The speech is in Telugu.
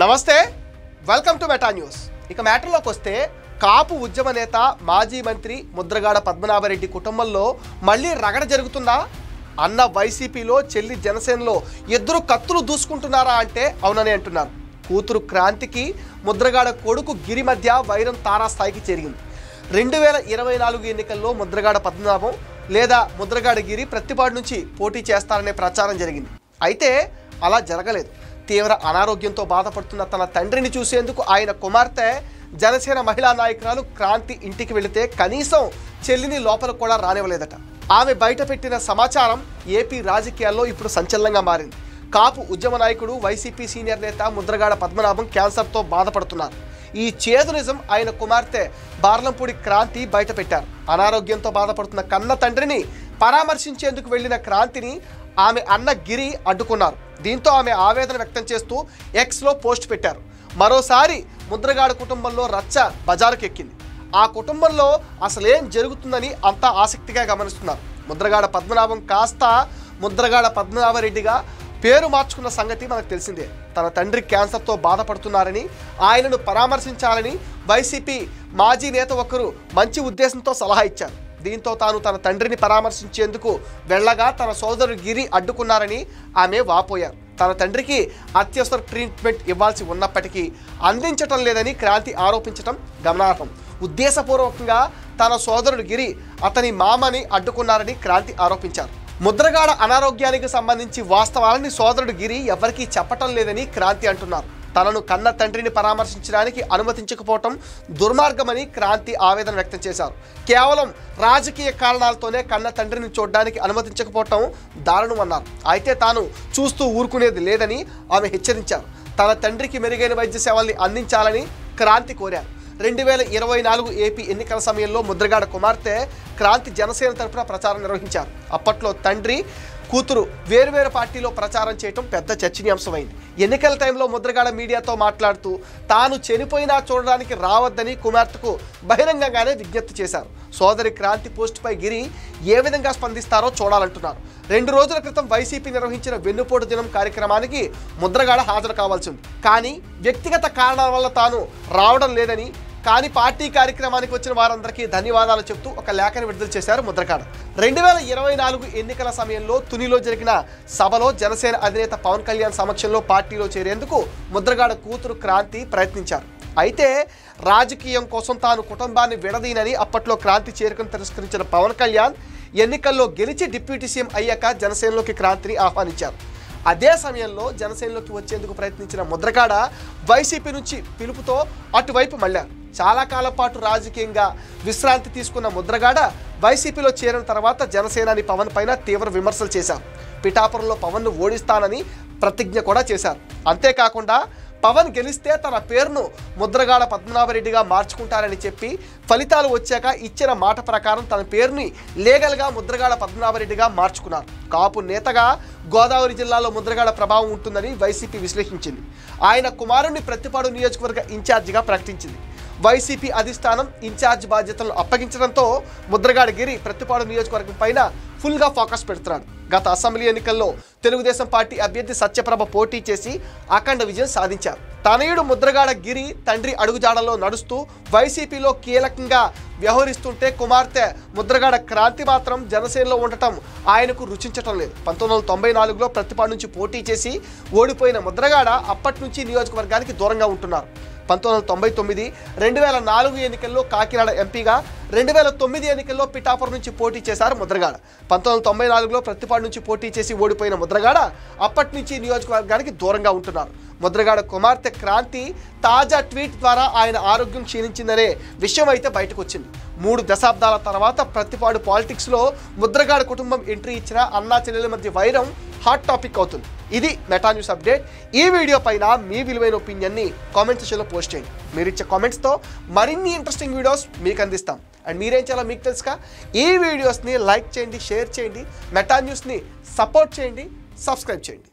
నమస్తే, వెల్కమ్ టు మెటా న్యూస్. ఇక మ్యాటర్లోకి వస్తే కాపు ఉద్యమ నేత మాజీ మంత్రి ముద్రగాడ పద్మనాభరెడ్డి కుటుంబంలో మళ్ళీ రగడ జరుగుతుందా? అన్న వైసీపీలో, చెల్లి జనసేనలో ఇద్దరు కత్తులు దూసుకుంటున్నారా అంటే అవునని అంటున్నారు. కూతురు క్రాంతికి ముద్రగాడ కొడుకు గిరి మధ్య వైరం తారాస్థాయికి చేరింది. 2024 ఎన్నికల్లో ముద్రగాడ పద్మనాభం లేదా ముద్రగాడ గిరి ప్రత్తిపాడు నుంచి పోటీ చేస్తారనే ప్రచారం జరిగింది. అయితే అలా జరగలేదు. తీవ్ర అనారోగ్యంతో బాధపడుతున్న తన తండ్రిని చూసేందుకు ఆయన కుమార్తె జనసేన మహిళా నాయకురాలు క్రాంతి ఇంటికి వెళితే కనీసం చెల్లిని లోపల కూడా రానివ్వలేదట. ఆమె బయటపెట్టిన సమాచారం ఏపీ రాజకీయాల్లో ఇప్పుడు సంచలనంగా మారింది. కాపు ఉద్యమ నాయకుడు, వైసీపీ సీనియర్ నేత ముద్రగాడ పద్మనాభం క్యాన్సర్తో బాధపడుతున్నారు. ఈ చేదు నిజం ఆయన కుమార్తె బార్లంపూడి క్రాంతి బయటపెట్టారు. అనారోగ్యంతో బాధపడుతున్న కన్న తండ్రిని పరామర్శించేందుకు వెళ్లిన క్రాంతిని ఆమె అన్న గిరి అడ్డుకున్నారు. దీంతో ఆమె ఆవేదన వ్యక్తం చేస్తూ ఎక్స్లో పోస్ట్ పెట్టారు. మరోసారి ముద్రగాడ కుటుంబంలో రచ్చ బజారుకు ఎక్కింది. ఆ కుటుంబంలో అసలేం జరుగుతుందని అంతా ఆసక్తిగా గమనిస్తున్నారు. ముద్రగాడ పద్మనాభం కాస్త ముద్రగాడ పద్మనాభరెడ్డిగా పేరు మార్చుకున్న సంగతి మనకు తెలిసిందే. తన తండ్రి క్యాన్సర్తో బాధపడుతున్నారని, ఆయనను పరామర్శించాలని వైసీపీ మాజీ నేత ఒకరు మంచి ఉద్దేశంతో సలహా ఇచ్చారు. దీంతో తాను తన తండ్రిని పరామర్శించేందుకు వెళ్ళగా తన సోదరుడు గిరి అడ్డుకున్నారని ఆమె వాపోయారు. తన తండ్రికి అత్యవసర ట్రీట్మెంట్ ఇవ్వాల్సి ఉన్నప్పటికీ అందించటం లేదని క్రాంతి ఆరోపించటం గమనార్హం. ఉద్దేశపూర్వకంగా తన సోదరుడు గిరి అతని మామని అడ్డుకున్నారని క్రాంతి ఆరోపించారు. ముద్రగాడ అనారోగ్యానికి సంబంధించి వాస్తవాలని సోదరుడు గిరి ఎవరికీ చెప్పటం లేదని క్రాంతి అంటున్నారు. తనను కన్న తండ్రిని పరామర్శించడానికి అనుమతించకపోవటం దుర్మార్గమని క్రాంతి ఆవేదన వ్యక్తం చేశారు. కేవలం రాజకీయ కారణాలతోనే కన్న తండ్రిని చూడడానికి అనుమతించకపోవటం దారుణమన్నారు. అయితే తాను చూస్తూ ఊరుకునేది లేదని ఆమె హెచ్చరించారు. తన తండ్రికి మెరుగైన వైద్య సేవల్ని అందించాలని క్రాంతి కోరారు. 2024 ఏపీ ఎన్నికల సమయంలో ముద్రగాడ కుమార్తె క్రాంతి జనసేన తరపున ప్రచారం నిర్వహించారు. అప్పట్లో తండ్రి, కూతురు వేరువేరు పార్టీలో ప్రచారం చేయడం పెద్ద చర్చనీయాంశమైంది. ఎన్నికల టైంలో ముద్రగాడ మీడియాతో మాట్లాడుతూ తాను చనిపోయినా చూడడానికి రావద్దని కుమార్తెకు బహిరంగంగానే విజ్ఞప్తి చేశారు. సోదరి క్రాంతి పోస్టుపై గిరి ఏ విధంగా స్పందిస్తారో చూడాలంటున్నారు. 2 రోజుల క్రితం వైసీపీ నిర్వహించిన వెన్నుపోటు దినం కార్యక్రమానికి ముద్రగాడ హాజరు కావాల్సి ఉంది. కానీ వ్యక్తిగత కారణాల వల్ల తాను రావడం లేదని, కానీ పార్టీ కార్యక్రమానికి వచ్చిన వారందరికీ ధన్యవాదాలు చెప్తూ ఒక లేఖను విడుదల చేశారు ముద్రగాడ. 2024 ఎన్నికల సమయంలో తునిలో జరిగిన సభలో జనసేన అధినేత పవన్ కళ్యాణ్ సమక్షంలో పార్టీలో చేరేందుకు ముద్రగాడ కూతురు క్రాంతి ప్రయత్నించారు. అయితే రాజకీయం కోసం తాను కుటుంబాన్ని విడదీనని అప్పట్లో క్రాంతి చేరికను తిరస్కరించిన పవన్ కళ్యాణ్ ఎన్నికల్లో గెలిచి డిప్యూటీ సీఎం అయ్యాక జనసేనలోకి క్రాంతిని ఆహ్వానించారు. అదే సమయంలో జనసేనలోకి వచ్చేందుకు ప్రయత్నించిన ముద్రగాడ వైసీపీ నుంచి పిలుపుతో అటువైపు మళ్ళారు. చాలా కాలం పాటు రాజకీయంగా విశ్రాంతి తీసుకున్న ముద్రగాడ వైసీపీలో చేరిన తర్వాత జనసేనాని పవన్ పైన తీవ్ర విమర్శలు చేశారు. పిఠాపురంలో పవన్ను ఓడిస్తానని ప్రతిజ్ఞ కూడా చేశారు. అంతేకాకుండా పవన్ గెలిస్తే తన పేరును ముద్రగాడ పద్మనాభరెడ్డిగా మార్చుకుంటారని చెప్పి ఫలితాలు వచ్చాక ఇచ్చిన మాట ప్రకారం తన పేరుని లీగల్గా ముద్రగాడ పద్మనాభరెడ్డిగా మార్చుకున్నారు. కాపు నేతగా గోదావరి జిల్లాలో ముద్రగాడ ప్రభావం ఉంటుందని వైసీపీ విశ్లేషించింది. ఆయన కుమారుణ్ణి ప్రత్తిపాడు నియోజకవర్గ ఇన్ఛార్జిగా ప్రకటించింది. వైసీపీ అధిష్టానం ఇన్ఛార్జ్ బాధ్యతలను అప్పగించడంతో ముద్రగాడ గిరి ప్రత్తిపాడు నియోజకవర్గం పైన ఫుల్గా ఫోకస్ పెడుతున్నాడు. గత అసెంబ్లీ ఎన్నికల్లో తెలుగుదేశం పార్టీ అభ్యర్థి సత్యప్రభ పోటీ చేసి అఖండ విజయం సాధించారు. తనయుడు ముద్రగాడ గిరి తండ్రి అడుగుజాడల్లో నడుస్తూ వైసీపీలో కీలకంగా వ్యవహరిస్తుంటే కుమార్తె ముద్రగాడ క్రాంతి మాత్రం జనసేనలో ఉండటం ఆయనకు రుచించటం లేదు. 1994లో ప్రత్తిపాడు నుంచి పోటీ చేసి ఓడిపోయిన ముద్రగాడ అప్పటి నుంచి నియోజకవర్గానికి దూరంగా ఉంటున్నారు. 1999, 2004 ఎన్నికల్లో కాకినాడ ఎంపీగా, 2009 ఎన్నికల్లో పిఠాపురం నుంచి పోటీ చేశారు ముద్రగాడ. 1994లో ప్రత్తిపాడు నుంచి పోటీ చేసి ఓడిపోయిన ముద్రగాడ అప్పటి నుంచి నియోజకవర్గానికి దూరంగా ఉంటున్నారు. ముద్రగాడ కుమార్తె క్రాంతి తాజా ట్వీట్ ద్వారా ఆయన ఆరోగ్యం క్షీణించిందనే విషయం అయితే బయటకు వచ్చింది. 3 దశాబ్దాల తర్వాత ప్రత్తిపాడు పాలిటిక్స్లో ముద్రగాడ కుటుంబం ఎంట్రీ ఇచ్చిన అన్నా చెల్లెల మధ్య వైరం హాట్ టాపిక్ అవుతుంది. ఇది మెటా న్యూస్ అప్డేట్. ఈ వీడియో పైన మీ విలువైన ఒపీనియన్ని కామెంట్ సెక్షన్లో పోస్ట్ చేయండి. మీరు ఇచ్చే కామెంట్స్తో మరిన్ని ఇంట్రెస్టింగ్ వీడియోస్ మీకు అందిస్తాం. అండ్ మీరేం చేయాలో మీకు తెలుసుగా. ఈ వీడియోస్ని లైక్ చేయండి, షేర్ చేయండి, మెటా న్యూస్ని సపోర్ట్ చేయండి, సబ్స్క్రైబ్ చేయండి.